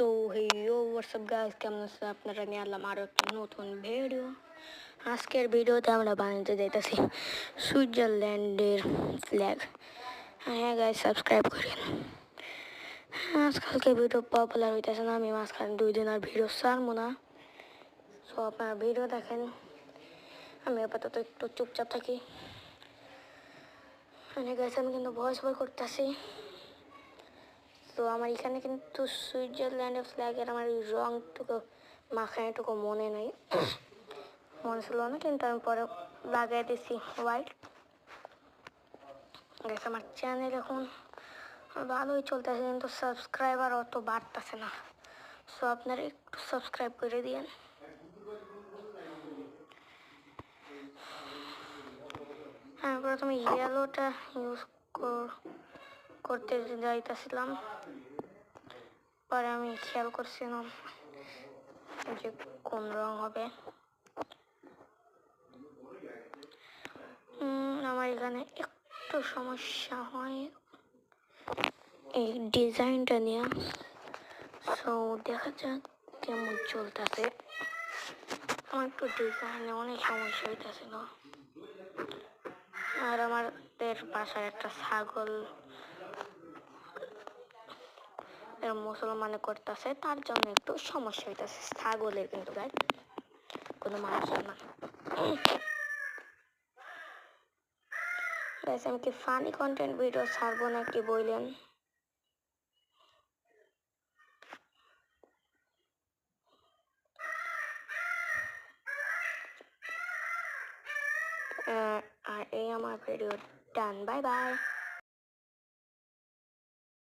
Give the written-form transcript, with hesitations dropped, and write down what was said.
So হেইও WhatsApp guys, কেমন আছেন আপনারা? নিয়ে আনলাম আরও একটা নতুন ভিডিও। আজকের ভিডিওতে আমরা বানাতে যাইতেছি সুইজারল্যান্ডের ফ্ল্যাগ। হ্যাঁ গাইস, সাবস্ক্রাইব করেন। আজকালকে ভিডিও পপুলার হইতেছে না, আমি মাঝখানে 2 দিন আর ভিডিও ছাড়বো না। সো আপনারা ভিডিও দেখেন, আমি আপাতত একটু চুপচাপ থাকি। মানে গাইস, আমি কিন্তু ভয়েস ওভার করতেছি। তো আমার এখানে কিন্তু সুইজারল্যান্ডের ফ্ল্যাগের আমার রংটুকু মাখানোটুকু মনে নেই, মনে ছিল না, কিন্তু আমি পরে লাগাই দিছি হোয়াইট। আমার চ্যানেল এখন ভালোই চলতেছে, কিন্তু সাবস্ক্রাইবার অত বাড়তেছে না। সো আপনারা একটু সাবস্ক্রাইব করে দিয়েন। আমি প্রথমে ইয়েলোটা ইউজ করতে যাইতেছিলাম, পরে আমি খেয়াল করছিলাম যে কোন রং হবে। আমার এখানে একটু সমস্যা হয় এই ডিজাইনটা নিয়ে। সো দেখা যাক কেমন চলতেছে। আমার একটু ডিজাইনে অনেক সমস্যা হইতেছিল, আর আমাদের বাসার একটা ছাগল মুসলমানে করতেছে, তার জন্য একটু সমস্যা হইতেছে ছাগলের, কিন্তু গাই কোনো মানুষের না। আমি কি ফানি কন্টেন্ট ভিডিও ছাড়বো নাকি বললেন? আর এই আমার ভিডিও ডান, বাই বাই।